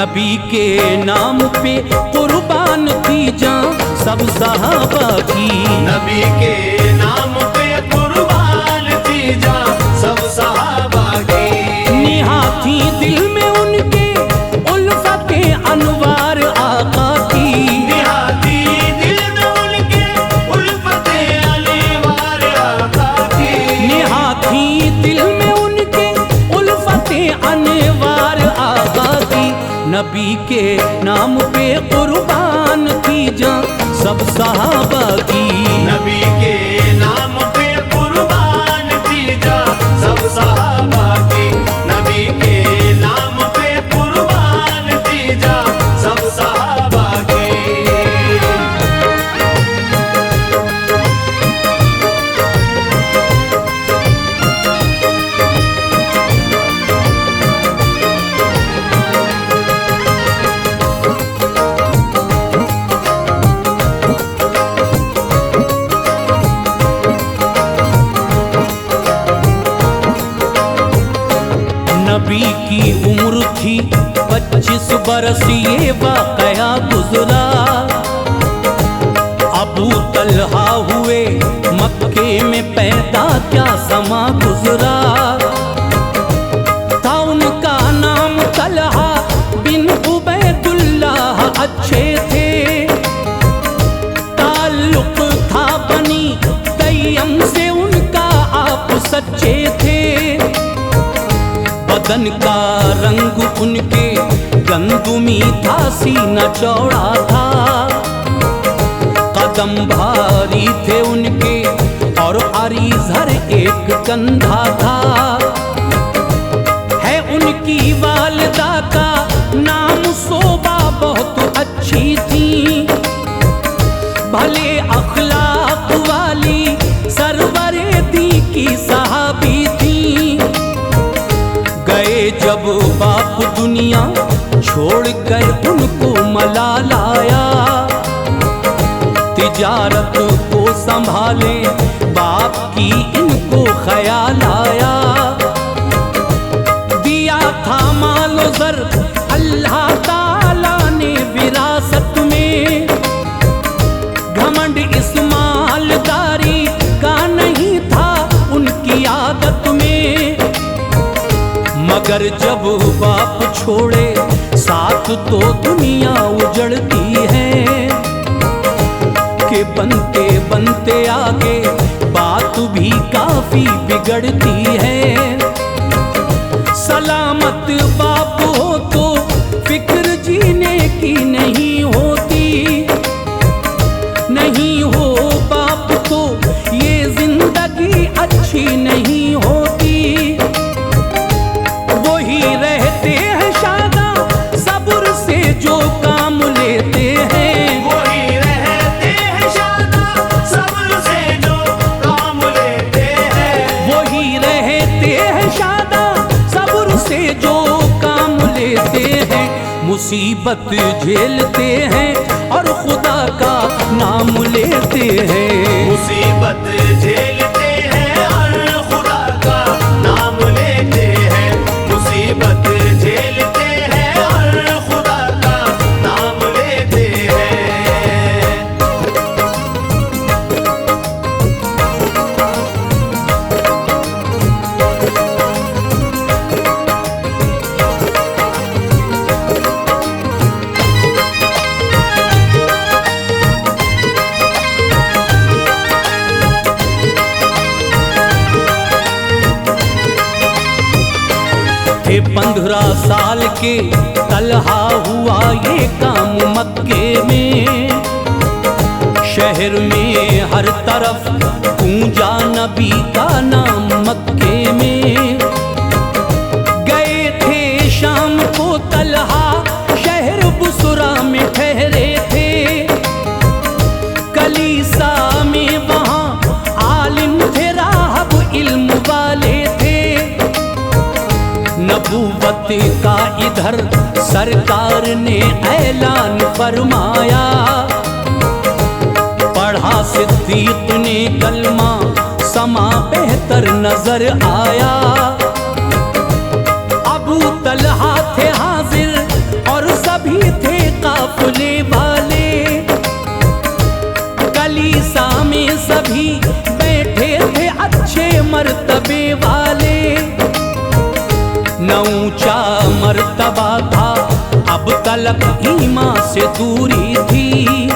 नबी के नाम पे कुर्बान थी जान सब सहाबा की। नबी के नाम पे कुर्बान थी जान सब सहाबा की। निहा थी दिल में उनके उल्फते अनवार आका की। निहा थी दिल में उनके उल्फते अनवार आका की। निहा थी दिल में उनके उल्फते अनवार आका की। नबी के नाम पे कुर्बान थी जान सब सहाबा की। नबी के नाम पे कुर्बान थी जान सब सहाबा की। नबी के नाम पे कुर्बान थी जान सब सहाबा की। नबी की उम्र थी 25 बरस ये वाकया गुजरा। अबू तलहा हुए मक्के में पैदा क्या समा गुजरा। था उनका नाम तलहा बिन उबैदुल्लाह अच्छे थे। ताल्लुक था बनी तैयम से उनका आप सच्चे थे। बदन का रंग उनके गंदुमी था सीना चौड़ा था। कदम भारी थे उनके और अरीज़र एक कंधा था। है उनकी वालिदा का नाम सोबा बहुत अच्छी थी। भले अखलाक वाली सरवरे दी की सहाबी थी। गए जब बाप दुनिया छोड़कर उनको मलाल आया। तिजारत को संभाले बाप की इनको ख्याल आया। दिया था मालो ज़र अल्लाह ताला ने विरासत में। घमंड इस मालदारी का नहीं था उनकी आदत में। मगर जब बाप छोड़े साथ तो दुनिया उजड़ती है। कि बनते बनते आगे बात भी काफी बिगड़ती है। सलामत बाप हो तो फिक्र जीने की नहीं होती। नहीं हो बाप तो ये जिंदगी अच्छी नहीं होती। रहते हैं शादा सब्र से जो काम लेते हैं। वही रहते हैं शादा सब्र से जो काम लेते हैं। वही रहते हैं शादा सब्र से जो काम लेते हैं। मुसीबत झेलते हैं और खुदा का नाम लेते हैं। मुसीबत झेलते हैं और खुदा का नाम लेते हैं। मुसीबत झेलते हैं और खुदा का नाम लेते हैं। थे 15 साल के तलहा हुआ ये काम मक्के में। शहर में हर तरफ गूंजा नबी का नाम मक्के में। गए थे शाम को तलहा शहर बुसरा में ठहरे थे। कलीसा में वहाँ आलिम थे राहब इल्म वाले थे। नबूवत का इधर सरकार ने ऐलान फरमाया। पढ़ा सिद्दीक ने कलमा समा बेहतर नजर आया। अबू तलहा थे हाजिर और सभी थे काफिले वाले, कलीसा में सभी बैठे थे अच्छे मर्तबे वाले। न ऊंचा मर्तबा था, अब तलक ईमान से दूरी थी,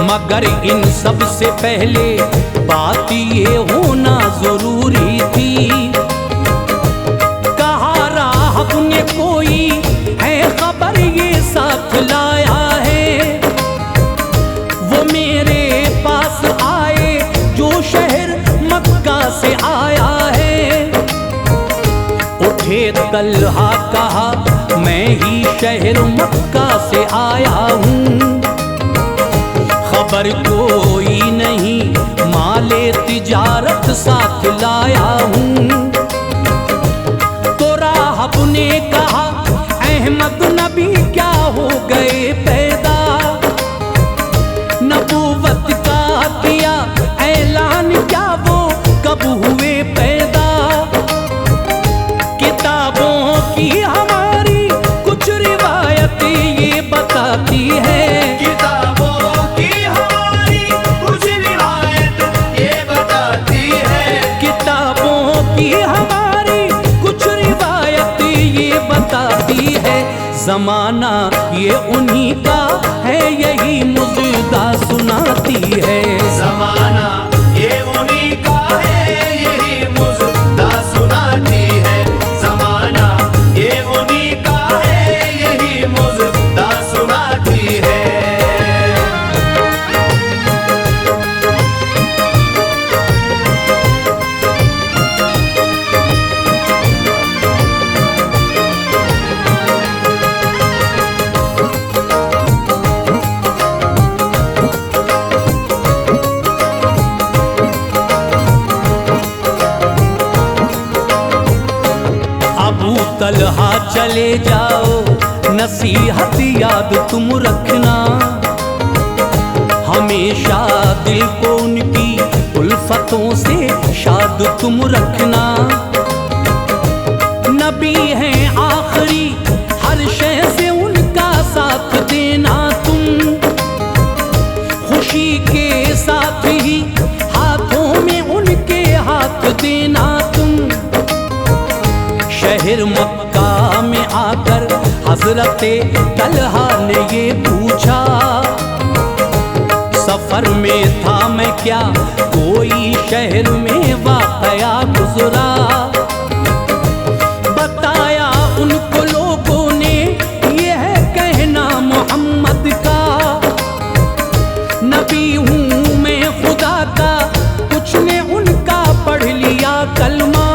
मगर इन सब से पहले बात ये होना जरूरी थी। कहा राहब ने कोई है खबर ये साथ लाया है, वो मेरे पास आए जो शहर मक्का से आया है। उठे तलहा कहा मैं ही शहर मक्का से आया हूँ, खबर कोई नहीं माले तिजारत साथ लाया हूँ। तो राहब ने कहा अहमद नबी क्या हो गए पैदा, नबूवत का किया ऐलान क्या वो कब हुए पैदा। किताबों की हमारी कुछ रिवायत ये बताती है, ज़माना ये उन्हीं का है यही मुजदा सुनाती है। ज़माना ये उन्हीं का है यही मुजदा सुनाती है, ज़माना ये उन्हीं का है यही मुजदा सुनाती है। तलहा चले जाओ नसीहत याद तुम रखना, हमेशा दिल को उनकी उल्फतों से शाद तुम रखना। नबी हैं आखिरी हर शय से उनका साथ देना तुम, खुशी के साथ ही हाथों में उनके हाथ देना तुम। शहर मक्का में आकर हजरते तलहा ने ये पूछा, सफर में था मैं क्या कोई शहर में वाकया गुजरा। बताया उनको लोगों ने ये है कहना मोहम्मद का, नबी हूँ मैं खुदा का, कुछ ने उनका पढ़ लिया कलमा।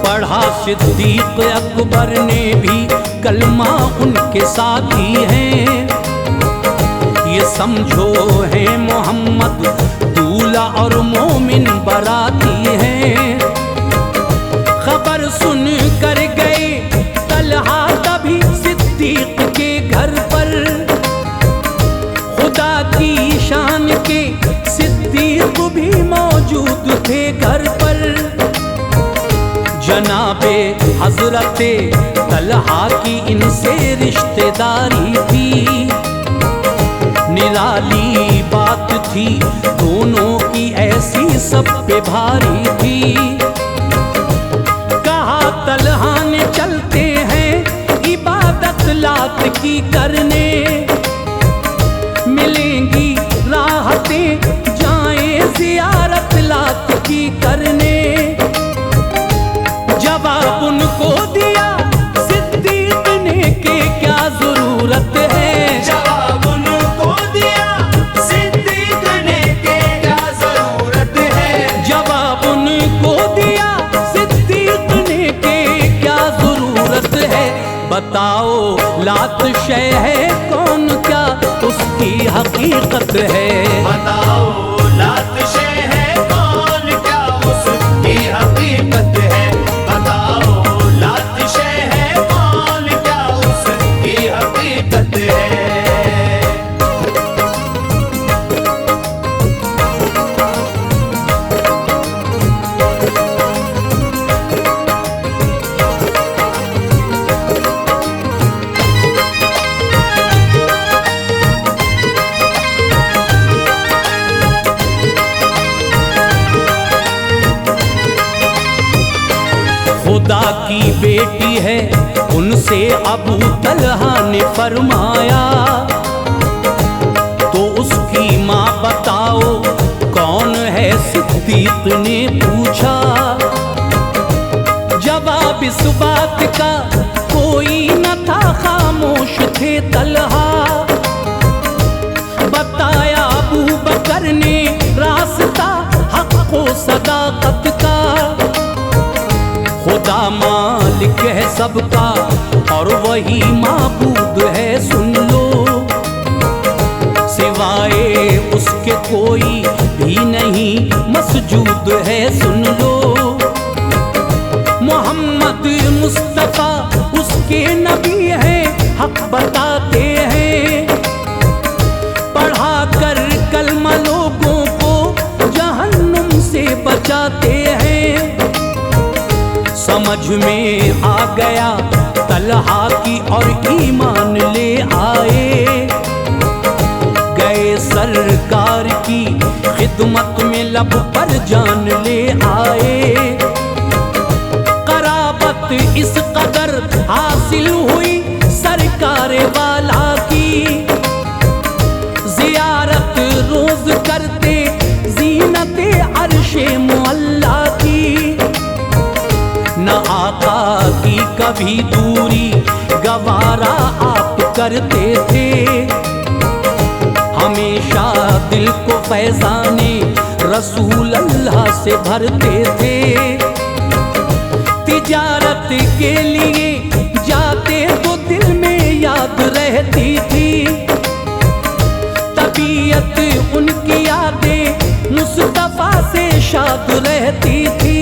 पढ़ा सिद्दीक अकबर ने भी कलमा उनके साथी हैं, ये समझो है मोहम्मद दूल्हा और मोमिन बराती हैं। खबर सुन कर गए तलहा तभी सिद्दीक के घर पर, खुदा की शान के सिद्दीक भी मौजूद थे घर पर। जनाबे हजरते तलहा की इनसे रिश्तेदारी थी, निराली बात थी दोनों की ऐसी सब पे भारी थी। कहा तलहा ने चलते हैं इबादत लात की करने, मिलेंगी राहतें जाएं जियारत लात की करने। जवाब उनको दिया सिद्दीक ने के क्या जरूरत है, जवाब उनको दिया सिद्दीक ने के क्या जरूरत है, जवाब उनको दिया सिद्दीक ने के क्या जरूरत है। बताओ लात शय है कौन क्या उसकी हकीकत है, बताओ लात शय है कौन क्या उसकी हकीकत है, बताओ लात शय है कौन क्या उसकी हकीकत है। खुदा की बेटी है उनसे अबू तलहा ने फरमाया, तो उसकी माँ बताओ कौन है? सिद्दीक ने पूछा। जवाब इस बात का कोई न था, खामोश थे तलहा। बताया अबू बकर ने रास्ता हक व सदाकत का। खुदा मालिक है सबका और वही माबूद है, सुन लो। सिवाए उसके कोई भी नहीं मसजूद है, सुन लो। मोहम्मद मुस्तफा उसके नबी हैं, हक बताते हैं। पढ़ा कर कलमा लोगों को जहन्नुम से बचाते हैं। समझ में आ गया तलहा की और ईमान ले आए। गए सरकार की खिदमत में लब पर जान ले आए। कराबत इस कदर हासिल हुई सरकार वाला की। जियारत रोज करते जीनते अर्शे मुअल्ला की। न आका की कभी दूरी गवारा आप करते थे। हमेशा दिल को फैजाने रसूल अल्लाह से भरते थे। तिजारत के लिए जाते तो दिल में याद रहती थी। तबीयत उनकी यादें मुस्तफा से शाद रहती थी।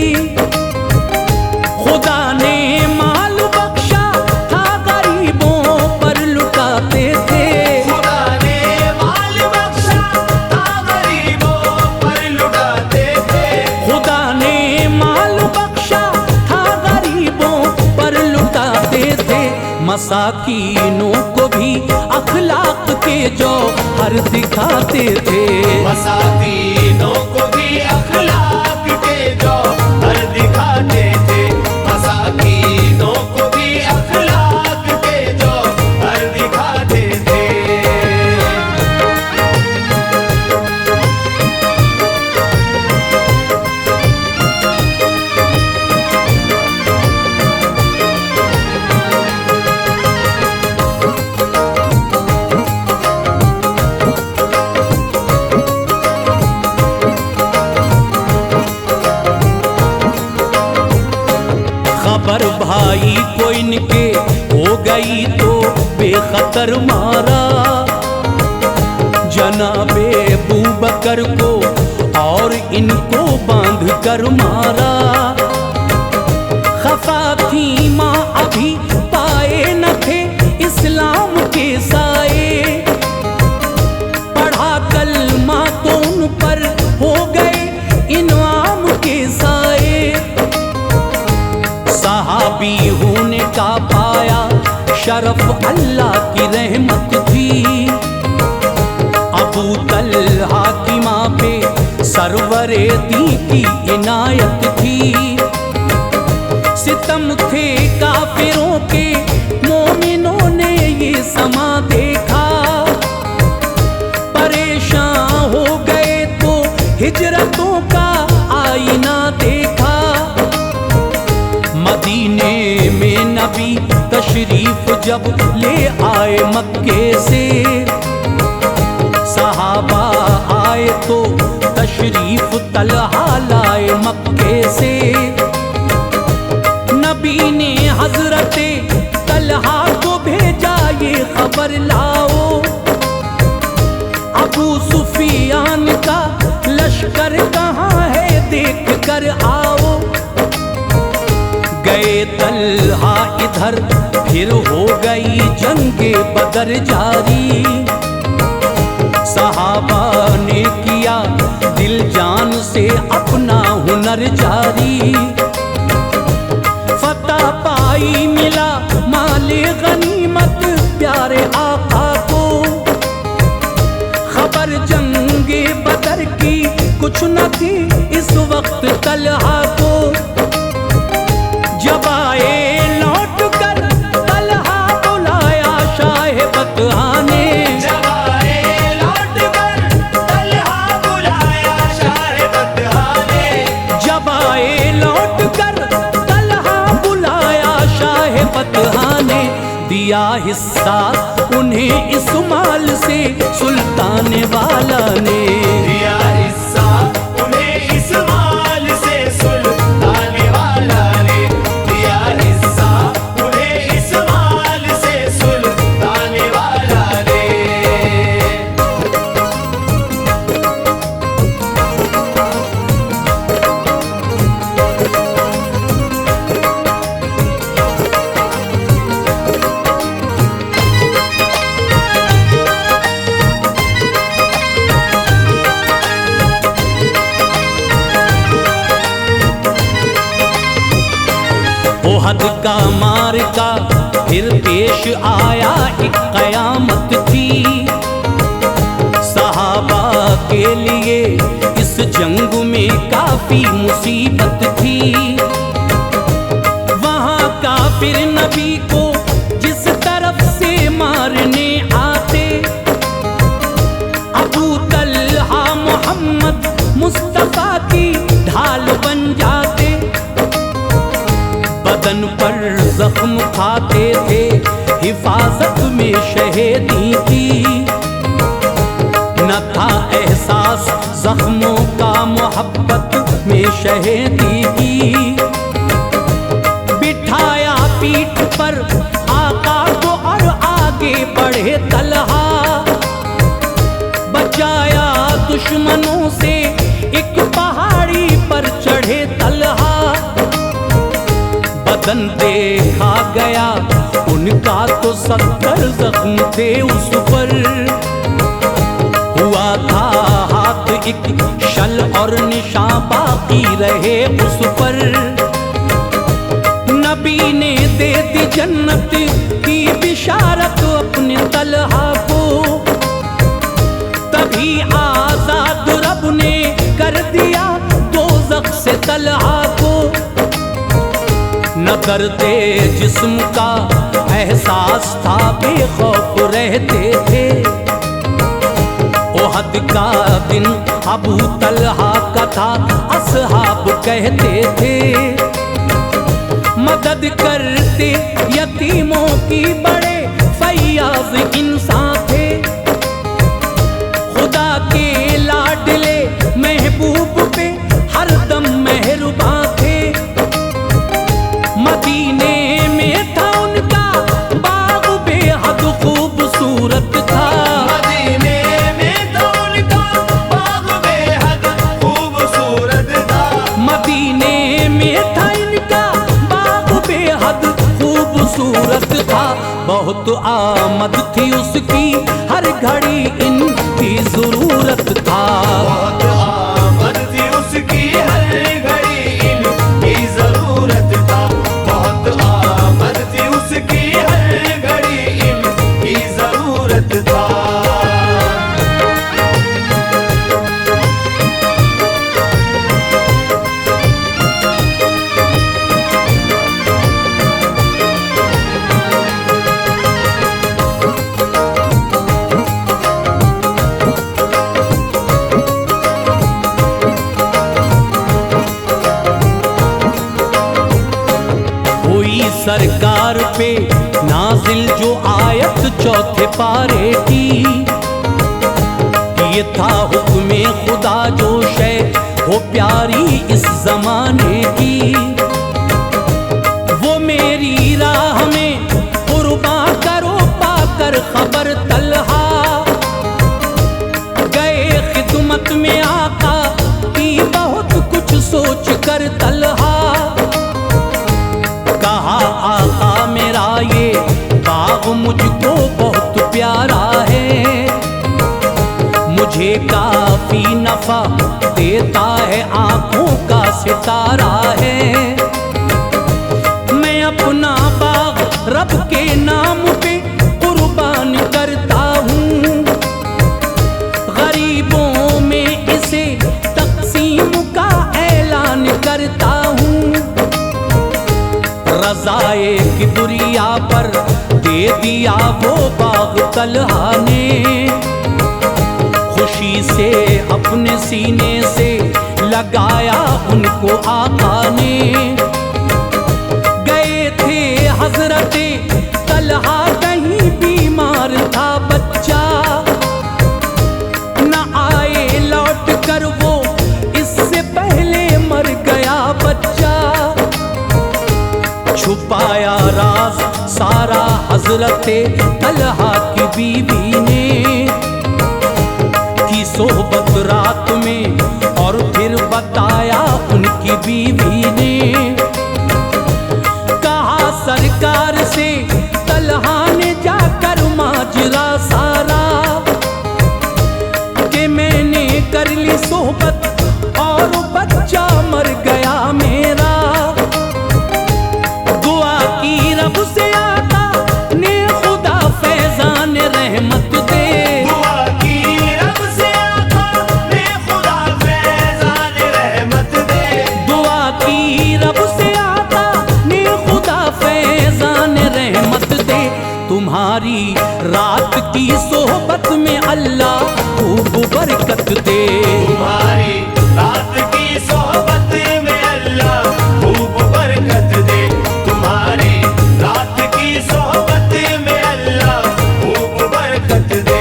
खुदा ने माल बख्शा था गरीबों पर लुटाते थे। खुदा ने माल बख्शा था गरीबों पर लुटाते थे। खुदा ने माल बख्शा था गरीबों पर लुटाते थे। मसाकीनों को भी अखलाक के जौहर दिखाते थे। मसाकीनों को भी अखलाक के जौहर दिखाते थे। मसाकीनों को भी अखलाक के जौहर दिखाते थे। खबर भाई को इनके हो गई तो बेखतर मारा। जनाबे अबू बकर को और इनको बांध कर मारा। खफा थी माँ अभी पाए न थे इस्लाम के साए। पढ़ा कलमा तो उन पर हो गए इनाम के साए। सहाबी होने का पाया शरफ अल्लाह की रहमत थी। अबू तलहा की माँ पे सरवरे दी की इनायत थी। सितम थे काफिरों के, मोमिनों ने ये समा देखा। परेशान हो गए तो हिजरतों का आईना देखा। मदीने में नबी तशरीफ जब ले आए मक्के से। सहाबा आए तो तशरीफ तलहा लाए मक्के से। नबी ने हजरते तलहा को भेजा ये खबर लाओ। अबू सुफियान का लश्कर कहाँ है देख कर आओ। गए तलहा इधर फिर हो गई जंगे बदर जारी। सहाबा ने किया दिल जान से अपना हुनर जारी। फतह पाई मिला माले गनीमत प्यारे आका को। खबर जंगे बदर की कुछ न थी इस वक्त तलहा को। जब दिया हिस्सा उन्हें इस माल से सुल्तान वाला ने। दिया हिस्सा उन्हें इस माल से सुल्तान वाला ने। दिया हिस्सा उन्हें इस माल से सुल्तान वाला ने। ओहद का मार्का फिर पेश आया, एक कयामत थी सहाबा के लिए। इस जंग में काफी मुसीबत थी। वहां काफिर नबी को जिस तरफ से मारने आते, अबू तलहा मोहम्मद मुस्तफा की ढाल बन जाते। बदन पर जख्म खाते थे, हिफाजत में शहीदी की। न था एहसास जख्मों का, मोहब्बत में शहीदी की। बिठाया पीठ पर आका को और आगे बढ़े तलहा। बचाया दुश्मनों से, एक पहाड़ी पर चढ़े तलहा। बदन देखा गया उनका तो 70 जख्म थे उस पर। हुआ था हाथ एक शल और निशान बाकी रहे उस पर। नबी ने दे दी जन्नत की बिशारत अपने तलहा को। तभी आजाद रब ने कर दिया दोज़ख से तलहा को। न दर्दे जिस्म का एहसास था, बेखौफ रहते थे। ओहद का दिन अबू तलहा का था, असहाब कहते थे। मदद करते यतीमों की, बड़े फैयाज इंसान थे। खुदा के लाडले महबूब पे हरदम मेहरबान थे। मदीने में था उनका बाग बेहद खूबसूरत था। मदीने में था उनका बाग बेहद खूबसूरत था। मदीने में था इनका बाग बेहद खूबसूरत था। बहुत आमद थी उसकी, हर घड़ी इनकी जरूरत था। बहुत आमद थी उसकी, हर घड़ी इनकी जरूरत था। बहुत आमद थी उसकी, हर घड़ी इनकी जरूरत था। सरकार पे नाजिल जो आयत चौथे पारे की। ये था हुक्मे खुदा जो शै हो प्यारी इस जमाने की। वो मेरी राह में कुर्बान करो, पाकर खबर तलहा। गए खिदमत में आका की, बहुत कुछ सोच कर तलहा। कहा आका मेरा ये बाग मुझको बहुत प्यारा है। मुझे काफी नफा देता है, आंखों का सितारा है। मैं अपना बाग रब के नाम पे कुर्बान करता हूँ। गरीबों में इसे तकसीम का ऐलान करता हूँ। रज़ाए किबरिया पर दे दिया वो बाग तलहा ने। खुशी से अपने सीने से लगाया उनको आका ने। गए थे हजरत तलहा हजरत तलहा की बीवी ने की सोहबत रात में, और फिर बताया उनकी बीवी ने। कहा सरकार से तलहा ने जाकर माजरा सारा, कि मैंने कर ली सोहबत और बच्चा मर गया मेरा। दुआ की रब से आता ने खुदा फैजान रहमत दे। दुआ की रब से आता ने खुदा फैजान रहमत दे। दुआ की रब से आता ने खुदा फैजान रहमत दे। तुम्हारी रात की सोहबत में अल्लाह खूब बरकत दे। तुम्हारी रात की सोहबत में अल्लाह खूब बरकत दे। तुम्हारी रात की सोहबत में अल्लाह खूब बरकत दे।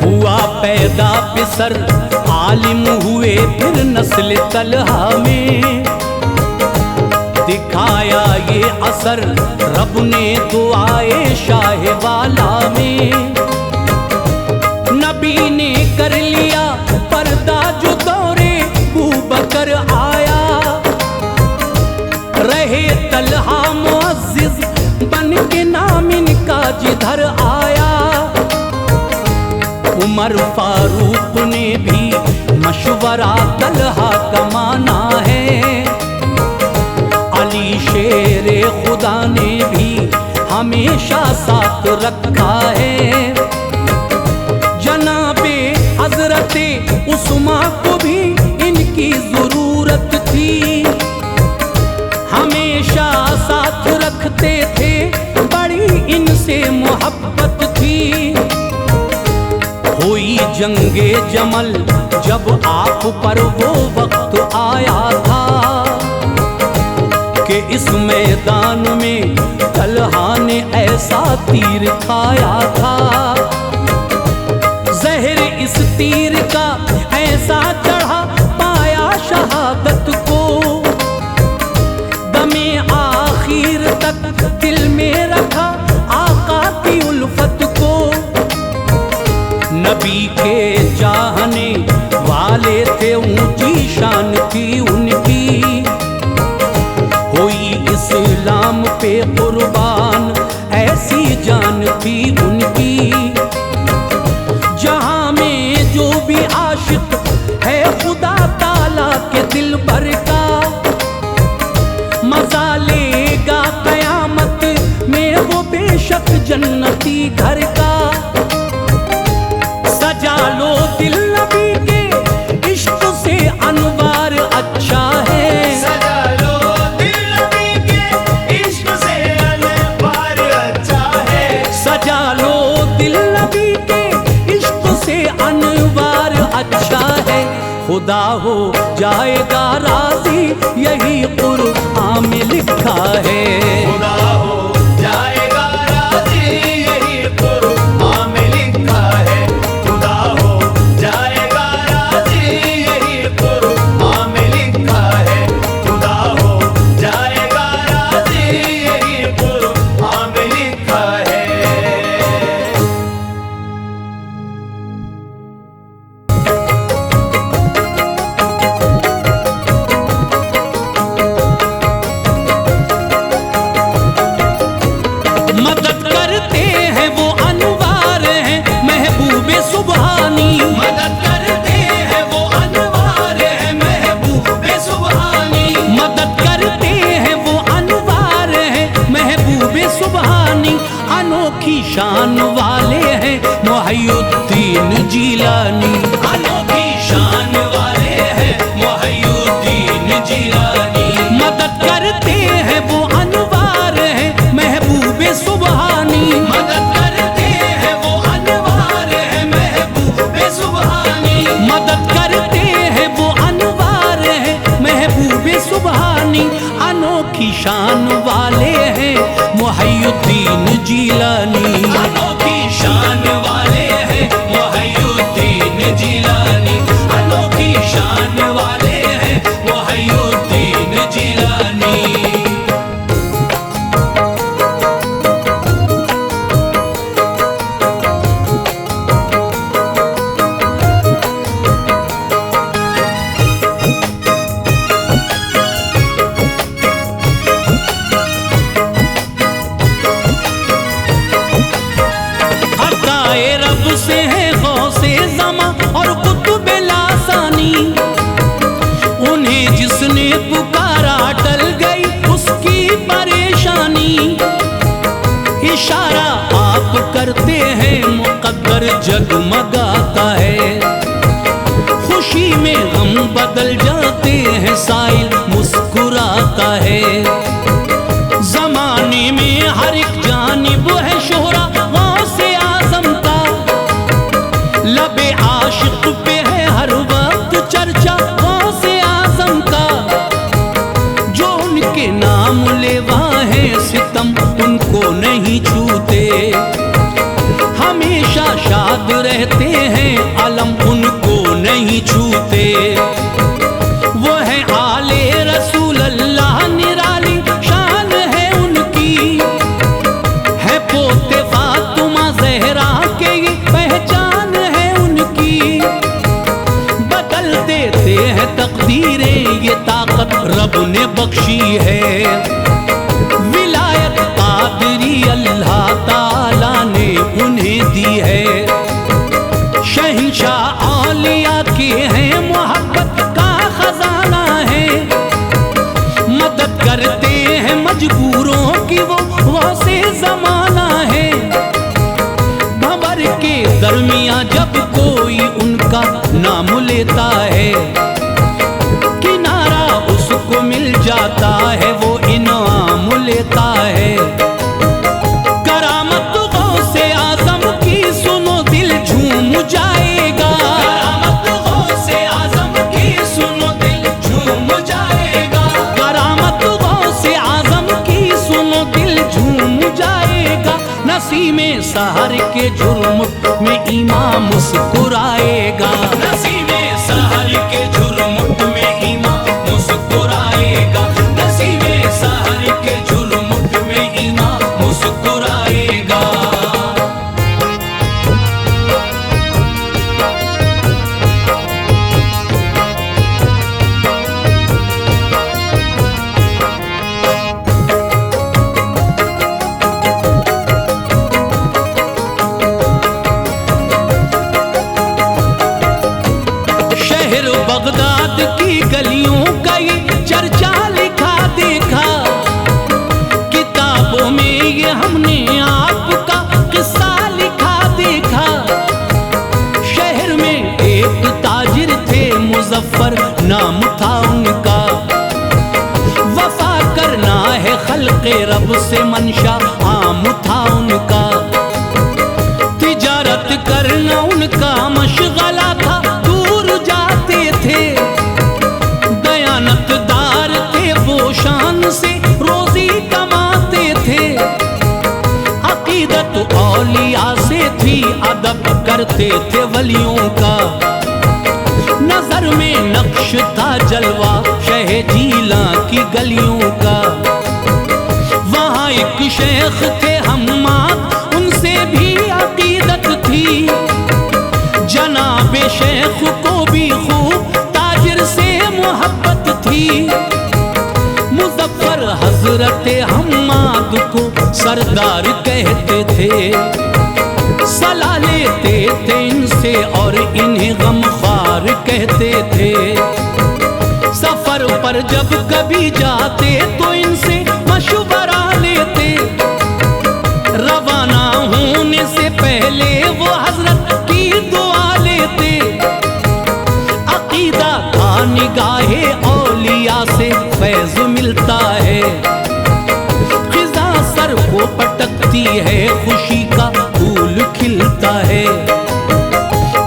हुआ पैदा पिसर आलिम हुए फिर नस्ल तलहा में। दिखाया ये असर रब ने दुआए शाह वाला में। नबी ने कर लिया पर्दा जो दौरे बूबकर आया। रहे तलहा मुअज्जिज बन के नाम इनका जिधर आया। उमर फारूक ने भी मशवरा तलहा का माना है। अली शेरे खुदा ने भी हमेशा साथ रखा है। जनाबे हजरते उस्मा को भी इनकी जरूरत थी। हमेशा साथ रखते थे, बड़ी इनसे मोहब्बत थी। हुई जंगे जमल जब आप पर वो वक्त आया था, कि इस मैदान में तलहा ने ऐसा तीर खाया था। जहर इस तीर का ऐसा चढ़ा पाया शहादत को। दमे आखिर तक दिल में रखा आका की उल्फत को। नबी के चाहने वाले थे, ऊंची शान थी उनकी। हुई इस्लाम पे कुर्बान ऐसी जान थी उनकी। जहां में जो भी आशिक है खुदा ताला के दिल भर का, मजा लेगा कयामत में वो बेशक जन्नती घर का। सजा लो दिल नबी के इश्क से अनवार अच्छा है। सजा लो दिल नबी के इश्क से अनवार अच्छा है। सजा लो दिल नबी के इश्क से अनवार अच्छा है। खुदा हो जाएगा राजी यही कुरान में लिखा है। खुदा हो जाएगा राजी यही कुरान में लिखा है। खुदा हो जाएगा राजी यही कुरान में लिखा है। खुदा हो जाएगा राजी यही कुरान में लिखा है। आने वाले हैं वहीउद्दीन जिलानी। रब से है गौसे ज़मा और कुतुब लासानी, उन्हें जिसने पुकारा टल गई उसकी परेशानी। इशारा आप करते हैं मुक़द्दर जगमगाता है, खुशी में गम बदल जाते हैं साइल मुस्कुराता है। ज़माने में हर एक जानिब है शोहरा गौसे आज़म का, लबे आशिक पे है हर वक्त चर्चा गौसे आज़म का। जो उनके नाम लेवा है सितम उनको नहीं छूते, हमेशा शाद रहते हैं अलम उनको नहीं छूते। वो है आले रसूल अल्लाह निराली शान है उनकी, है पोते फातिमा ज़हरा के ये पहचान है उनकी। बदल देते हैं तकदीरें ये ताकत रब ने बख्शी है, विलायत कादरी अल्लाह ताला ने उन्हें दी है। शहंशाह औलिया के हैं मोहब्बत का खजाना है, मदद करते हैं मजबूरों की वो गौसे ज़माना है। भंवर के दरमियां जब कोई उनका नाम लेता है, किनारा उसको मिल जाता है वो इनाम लेता है। करामत गौसे आज़म की सुनो दिल झूम जाएगा, करामत गौसे आज़म की सुनो दिल झूम जाएगा, करामत गौसे आज़म की सुनो दिल झूम जाएगा। नसीमे सहर के जुर्म में इमाम मुस्कुराएगा, नसीमे सहर के जुर्म में इमाम मुस्कुराएगा, नसीमे सहर के जुर्म में इमाम मुस्कुराएगा। बगदाद की गलियों का ये चर्चा लिखा देखा, किताबों में ये हमने आपका किस्सा लिखा देखा। शहर में एक ताजिर थे मुजफ्फर नाम था उनका, वफा करना है खल्क़े रब से मंशा आम था उनका। तिजारत करना उनका मशगला था, जाते थे दयानतदार थे वो शान से रोजी कमाते थे। अकीदत औलिया से थी अदब करते थे वलियों का, नजर में नक्श था जलवा शह जीला की गलियों का। वहाँ एक शेख थे हम्माद उनसे भी अकीदत थी, जनाबे शेख को भी खूब ताजिर से मोहब्बत थी। मुजफ्फर हजरत हम्माद को सरदार कहते थे, सलाह लेते थे इनसे और इन्हें गमख्वार कहते थे। सफर पर जब कभी जाते तो इनसे मशवरा लेते, रवाना होने से पहले वो हजरत की दुआ लेते। अकीदा का निगाहे औलिया से फैज़ मिलता है, खिज़ा सर को पटकती है खुशी का फूल खिलता है।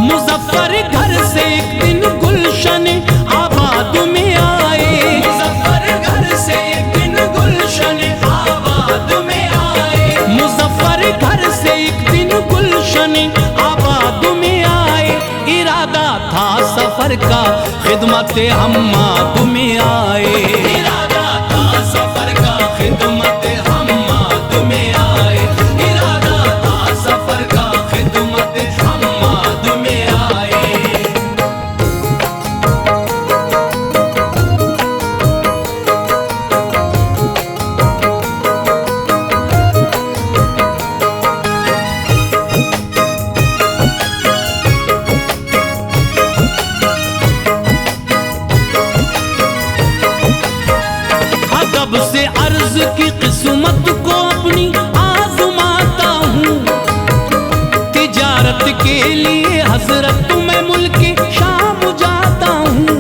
मुजफ्फर घर से एक दिन गुलशन आबाद में आए, मुजफ्फर घर से एक दिन गुलशन आबाद में आए, मुजफ्फर घर से एक दिन गुलशन आबाद में आए। इरादा था सफर सफर का खिदमत हम्माद में आए। इरादा था सफर का खिदमत हम्माद में आए। इरादा था सफर का खिदमत हम्माद में आए। अदब से अर्ज की किस्मत को अपनी आजमाता हूँ। तिजारत के लिए हजरत मैं मुल्क शाम जाता हूँ।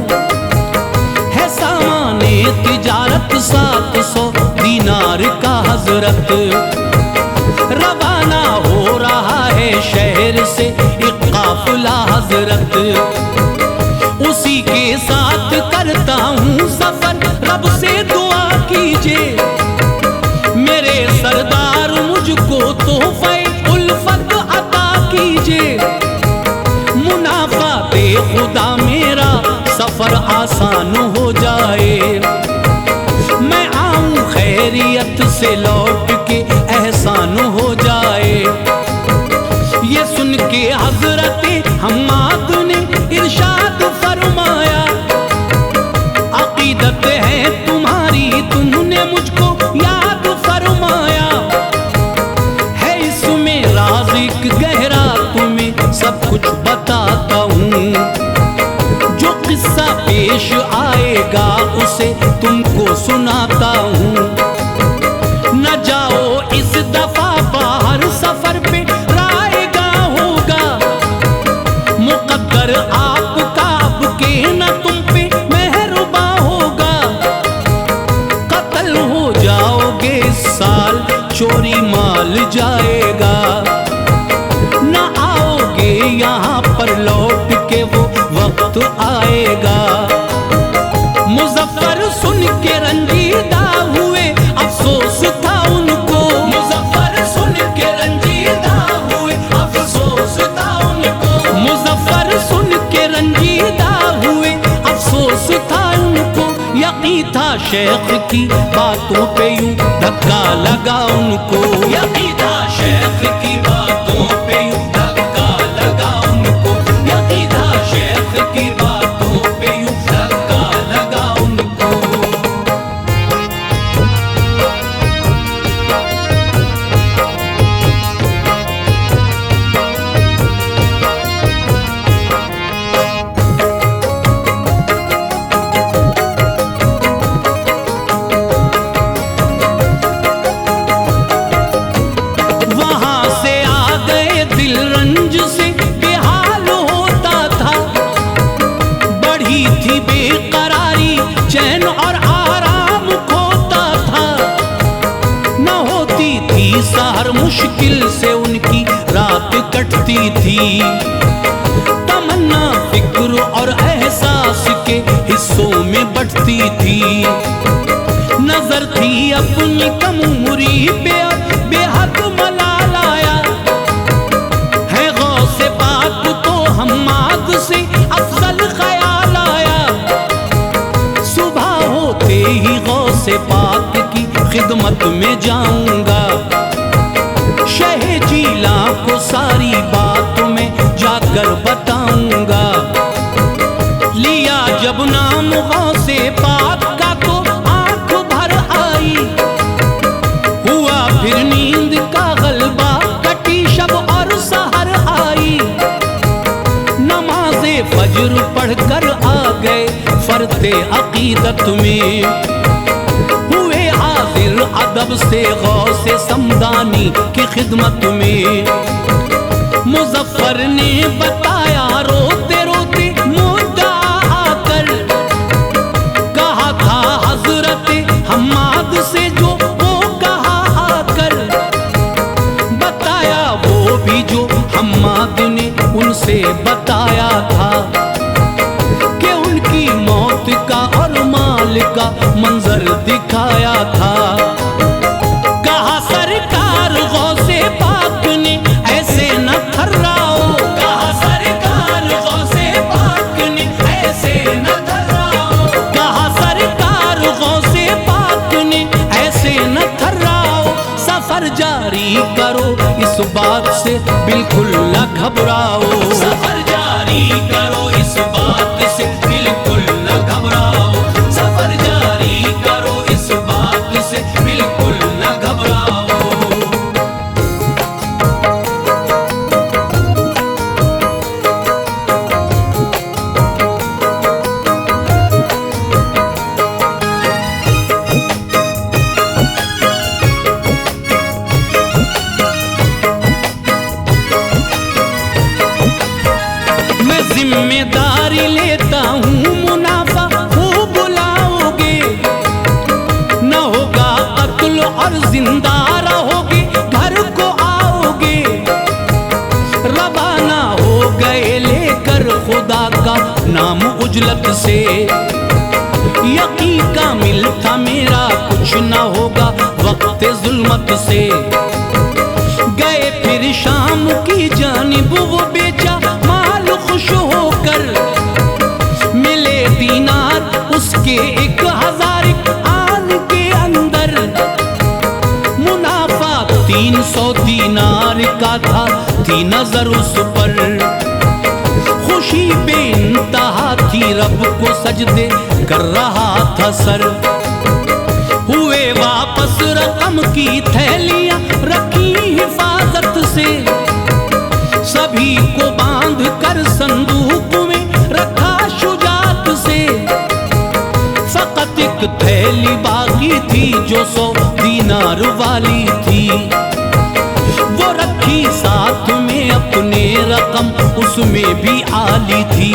है सामाने तिजारत 700 दीनार का हजरत। रवाना हो रहा है शहर से एक काफिला हजरत। उसी के साथ करता हूँ सफर, रब से दुआ कीजिए मेरे सरदार मुझको तोहफे उल्फत अता कीजिए। मुनाफा दे खुदा मेरा सफर आसान हो जाए। मैं आऊं खैरियत से लौट के एहसान हो जाए। ये सुन के हजरत हम्माद ने इरशाद फरमाया, अकीदत है तुम्हारी तुमने मुझको याद फरमाया। है इसमें राज एक गहरा तुम्हें सब कुछ बताता हूँ। जो किस्सा पेश आएगा उसे तुमको सुनाता हूँ। न जाओ इस दफा बाहर सफर पे रायगा होगा। मुकद्दर आपका आपके न तुम पे मेहरबा होगा। कत्ल हो जाओगे इस साल चोरी माल जाएगा। न आओगे यहाँ पर लौट के वो वक्त आएगा। मुजफ्फर सुन के रंजीदा हुए अफसोस था उनको। मुजफ्फर सुन के रंजीदा हुए अफसोस था उनको। मुजफ्फर सुन के रंजीदा हुए अफसोस था उनको। यकीन था शेख की बातों पे यूं धक्का लगा उनको। यकीन था शेख की बातों पे यूं धक्का लगा उनको। यकीन था शेख की बातों पे यूं धक्का लगा उनको। वहां से आ गए दिल रंज से बेहाल होता था। बढ़ी थी बेकरारी चैन और आराम खोता था। न होती थी सहर मुश्किल से उनकी रात कटती थी। तमन्ना फिक्र और एहसास के हिस्सों में बंटती थी। नजर थी अपनी कम उम्री पे बेहद मलाल आया। है गौसे पाक तो हम्माद से अफजल ख्याल आया। सुबह होते ही गौसे पाक की खिदमत में जाऊंगा। शहे जीला को सारी बात में जाकर बताऊंगा। लिया जब नाम गौसे पाक का तो आंख भर आई। हुआ फिर नींद का गलबा कटी शब और सहर आई। नमाज़े फज्र पढ़कर आ गए फरते अकीदत में। हुए हाजिर अदब से गौसे समदानी की खिदमत में। मुजफ्फर ने बताया रोते रोते मुद्दा आकर। कहा था हजरत हम्माद से जो वो कहा आकर। बताया वो भी जो हम्माद ने उनसे बताया था कि उनकी मौत का और माल का मंजर दिखाया था। कहा सरकार गौसे पाक ने ऐसे न थर्राओ। कहा सरकार गौसे पाक ने सफर जारी करो, इस बात से बिल्कुल न घबराओ। सफर जारी करो, इस बात से बिल्कुल न घबराओ। सफर जारी करो, इस बात से बिल्कुल न घबराओ। जिम्मेदारी लेता हूँ, मुनाफा खूब बुलाओगे, न होगा कत्ल और जिंदा रहोगे, घर को आओगे। रवाना हो गए लेकर खुदा का नाम उजलत से, यकीन कामिल था मेरा कुछ न होगा वक्त जुल्मत से। गए फिर शाम की जानिब वो बेचा माल, खुश होकर मिले दीनार उसके 1000 आन के अंदर। मुनाफा 300 दीनार का था, थी नजर उस पर। खुशी बेइंतहा थी, रब को सजदे कर रहा था सर। हुए वापस रकम की थैलियां रखी हिफाजत से, सभी को बांध कर संदूक में रखा शुजात से। फकत एक थैली बाकी थी जो 100 दीनार वाली थी, वो रखी साथ में अपने रकम, उसमें भी आली थी।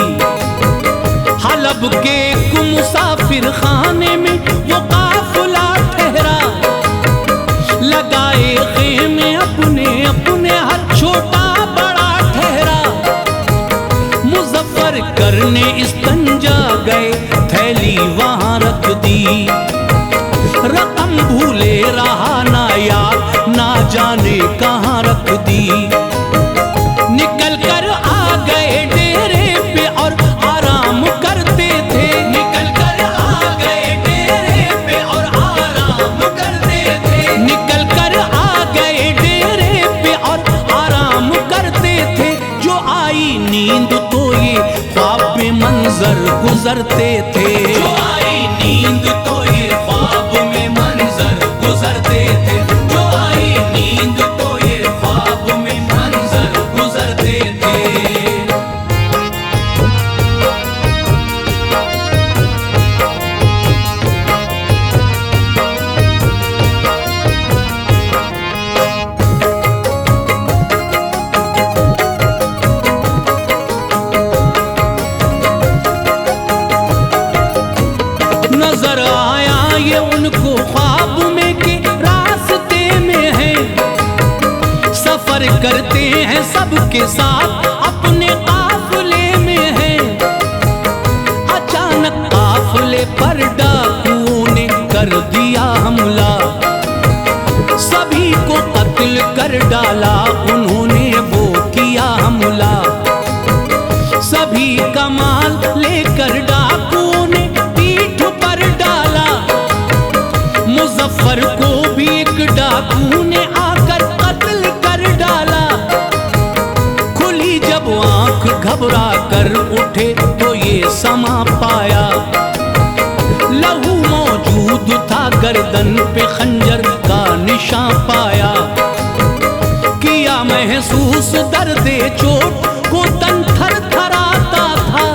हलब के एक मुसाफिर खाने में वो काफिला ठहरा, लगाए खेमे अपने अपने, हर छोटा बड़ा ठहरा। मुजफ्फर करने इस्तंजा गए, थैली वहां रख दी। रकम भूले रहा ना याद, ना जाने कहाँ रख दी। निकल कर आ गए डेरे पे और आराम करते थे। निकल कर आ गए डेरे पे और आराम करते थे। निकल कर आ गए डेरे पे और आराम करते थे। जो आई नींद तो ये ख्वाब में मंजर गुजरते थे। जो आई नींद तो ये ख्वाब में मंजर गुजरते थे। जो आई नींद तो ये ख्वाब में मंजर गुजरते थे। नजर आया ये उनको ख्वाब में कि रास्ते में है, सफर करते हैं सबके साथ अपने काफिले में है। अचानक काफिले पर डाकुओं ने कर दिया हमला, सभी को कत्ल कर डाला उन्होंने, वो किया हमला। सभी का माल लेकर डाकुओं ने पीठ पर डाला। मुजफ्फर को भी एक डाकू ने आकर कत्ल कर डाला। खुली जब आंख घबरा कर उठे तो ये समा पाया। लहू मौजूद था, गर्दन पे खंजर का निशान पाया। किया महसूस दर्द चोट को, तन थर थराता था।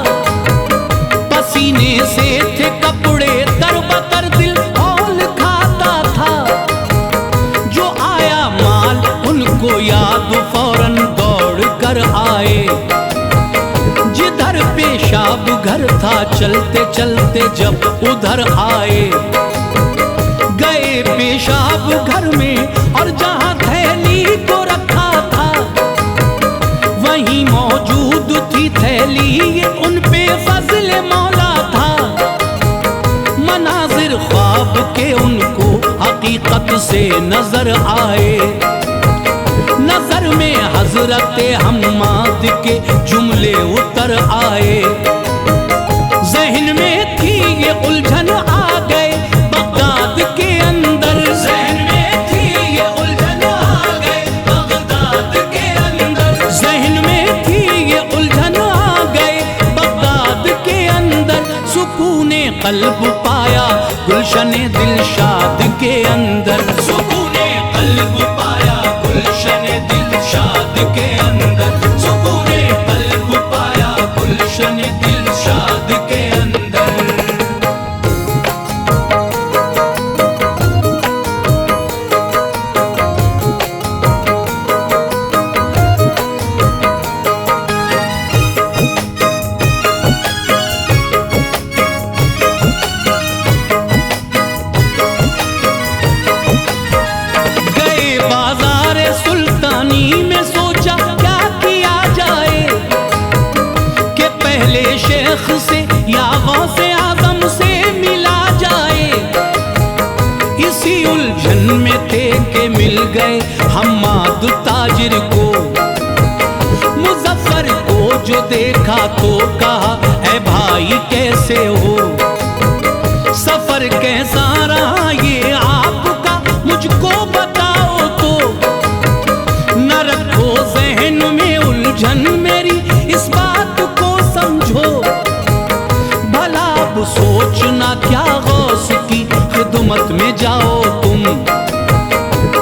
पसीने से थे कपड़े तरबतर, दिल हौल खाता था। जो आया माल उनको याद, फौरन दौड़ कर आए। जिधर पेशाब घर था, चलते चलते जब उधर आए। गए पेशाब घर में और जहां थैली को रखा था, वहीं मौजूद थी थैली, ये उन पे फजल मौला था। मनाजिर ख्वाब के उनको हकीकत से नजर आए। नजर में हजरत हम्माद के जुमले उतर आए। जहन में थी ये उलझन, आ गए बगदाद के अंदर। ज़हन में थी ये उलझन, सुकूने कल्ब पाया गुलशने दिलशाद के अंदर, सुकूने कल्ब पाया गुलशने दिलशाद के अंदर, सुकूने कल्ब पाया गुलशने दिलशाद के अंदर। में सोचा क्या किया जाए कि पहले शेख से या गौसे आजम से मिला जाए। इसी उलझन में थे कि मिल गए हम्माद ताजिर को, मुजफ्फर को जो देखा तो कहा ऐ भाई कैसे हो, सफर कैसा रहा ये आपका मुझको बताओ तो, न रखो ज़हन में उलझन मेरी इस बात को समझो, भला अब सोचना क्या गौस की खिदमत में जाओ तुम,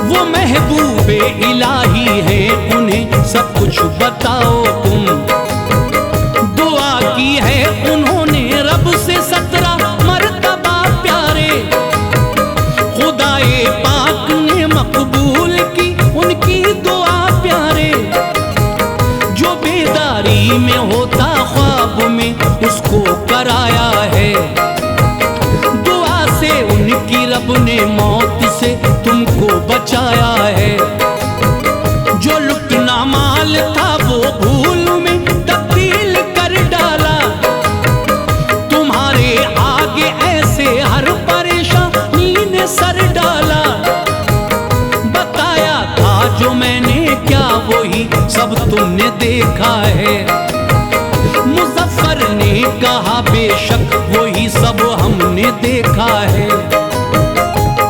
वो महबूबे इलाही है उन्हें सब कुछ बताओ तुम। दुआ की है उन्होंने रब से 17 मर्तबा प्यारे, खुदाए पाक ने मकबूल की उनकी दुआ प्यारे, जो बेदारी में होता ख्वाब में उसको कराया है, दुआ से उनकी रब ने मौत से तुमको बचाया है। जो लुटना माल था वो भूल में तब्दील कर डाला, तुम्हारे आगे ऐसे हर परेशानी ने सर डाला, बताया था जो मैंने क्या वही सब तुमने देखा है। मुजफ्फर ने कहा बेशक वही सब हमने देखा है,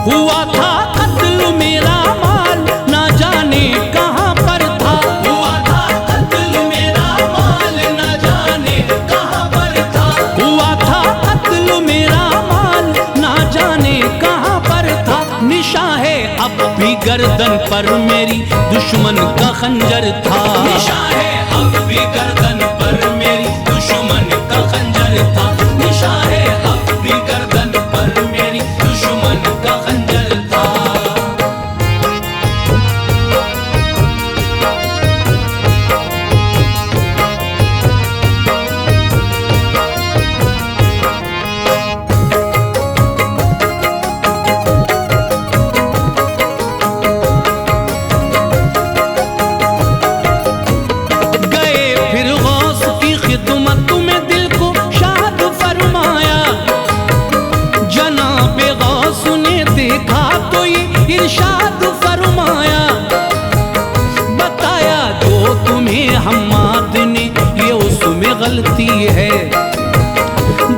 हुआ था कत्ल मेरा माल ना जाने कहां पर था, हुआ था कत्ल मेरा माल ना जाने कहां पर था, हुआ था कत्ल मेरा माल ना जाने कहां पर था, निशा है अब भी गर्दन पर मेरी दुश्मन का खंजर था, निशा है अब भी गर्दन पर मेरी दुश्मन का खंजर था, निशा है अब भी गर्दन पर मेरी दुश्मन का खंजर था। इरशाद फरमाया, बताया जो तुम्हें हम्माद ने ये उसमें गलती है,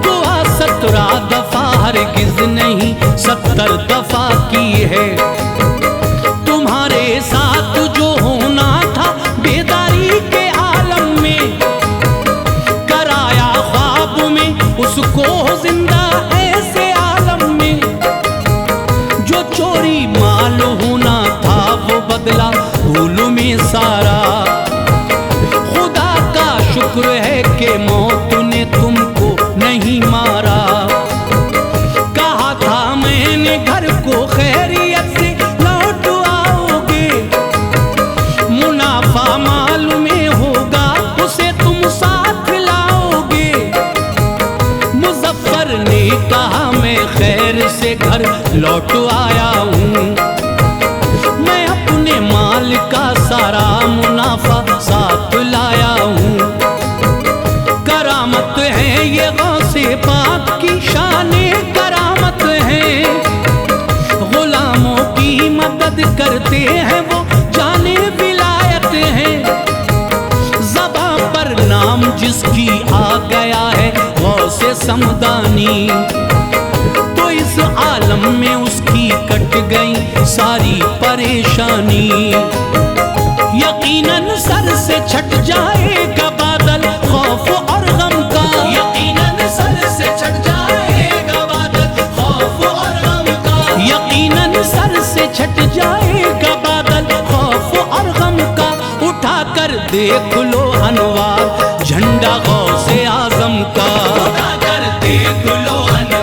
दुआ 17 दफा हरगिज नहीं 70 दफा की है, तुम्हारे साथ जो होना था बेदारी के आलम में, कराया ख्वाब में उसको जिंदा ऐसे आलम में, जो चोरी माल होना था वो बदला भूल में सारा, खुदा का शुक्र है कि मौत ने तुमको नहीं मारा, कहा था मैंने घर को खैरियत से लौट आओगे, मुनाफा माल में होगा उसे तुम साथ लाओगे, मुजफ्फर ने कहा मैं खैर से घर लौट आया हूँ, मैं अपने माल का सारा मुनाफा साथ लाया हूँ, करामत है ये गौसे पाक की शाने करामत है, गुलामों की मदद करते हैं वो जाने विलायत है, ज़बां पर नाम जिसकी आ गया है गौसे समदानी, तो इस आलम में उसकी कट गई सारी परेशानी, यकीनन सर से छट जाएगा बादल खौफ और गम का, यकीनन सर से छट जाएगा देख लो अनवार झंडा गौसे आजम का, उठाकर देख लो अनवार